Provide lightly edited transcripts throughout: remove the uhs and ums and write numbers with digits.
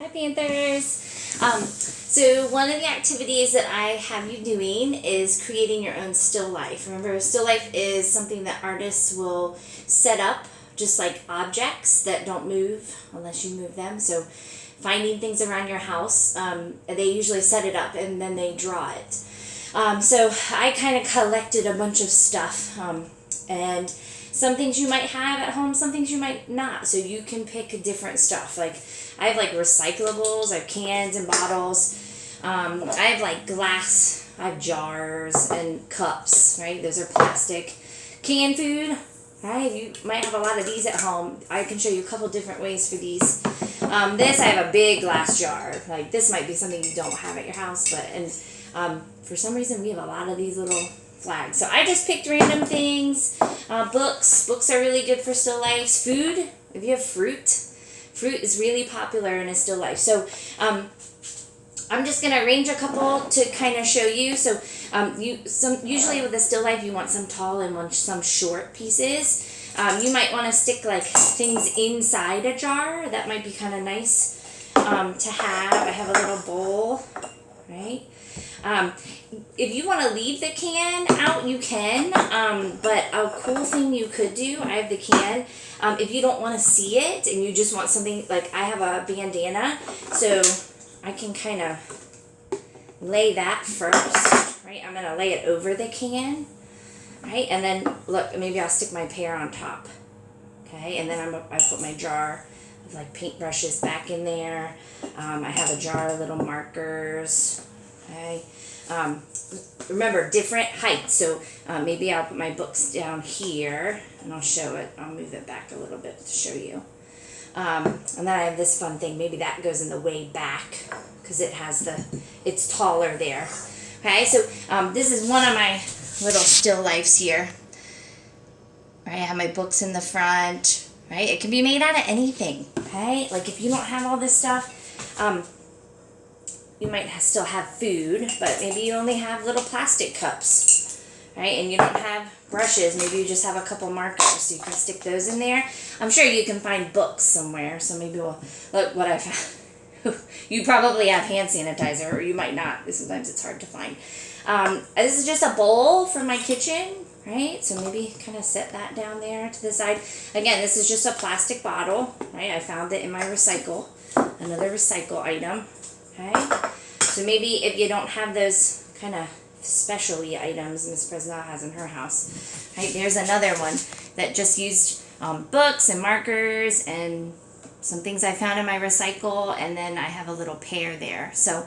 Hi Panthers! So one of the activities that I have you doing is creating your own still life. Remember, still life is something that artists will set up, just like objects that don't move unless you move them. So finding things around your house, they usually set it up and then they draw it. So I kind of collected a bunch of stuff, and some things you might have at home, some things you might not. So you can pick different stuff. Like I have like recyclables, I have cans and bottles. I have like glass, I have jars and cups, right? Those are plastic. Canned food, right? You might have a lot of these at home. I can show you a couple different ways for these. This, I have a big glass jar. Like this might be something you don't have at your house, but, and for some reason we have a lot of these little flags. So I just picked random things. Books are really good for still lifes. Food, if you have fruit is really popular in a still life. So I'm just gonna arrange a couple to kind of show you. So usually with a still life you want some tall and some short pieces. You might want to stick like things inside a jar. That might be kind of nice to have. I have a little bowl, right? If you want to leave the can out, you can. But a cool thing you could do, I have the can. If you don't want to see it and you just want something, like I have a bandana, so I can kind of lay that first, right? I'm going to lay it over the can, right? And then, look, maybe I'll stick my pear on top, okay? And then I put my jar of like paintbrushes back in there. I have a jar of little markers, okay? Remember, different heights. So maybe I'll put my books down here and I'll show it. I'll move it back a little bit to show you. And then I have this fun thing. Maybe that goes in the way back because it's taller there. Okay, so this is one of my little still lifes here. Right, I have my books in the front. Right, it can be made out of anything. Okay, like if you don't have all this stuff, you might still have food, but maybe you only have little plastic cups, right? And you don't have brushes. Maybe you just have a couple markers, so you can stick those in there. I'm sure you can find books somewhere, so maybe we'll look what I found. You probably have hand sanitizer, or you might not. Sometimes it's hard to find. This is just a bowl from my kitchen, right? So maybe kind of set that down there to the side. Again, this is just a plastic bottle, right? I found it in my another recycle item. Okay, so maybe if you don't have those kind of specialty items Miss Presnell has in her house, right, there's another one that just used books and markers and some things I found in my recycle, and then I have a little pear there. So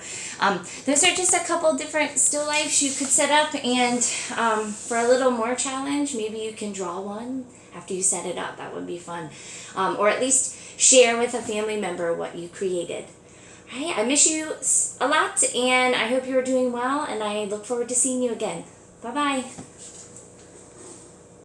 those are just a couple different still lifes you could set up, and for a little more challenge, maybe you can draw one after you set it up. That would be fun. Or at least share with a family member what you created. Right, I miss you a lot, and I hope you're doing well, and I look forward to seeing you again. Bye-bye.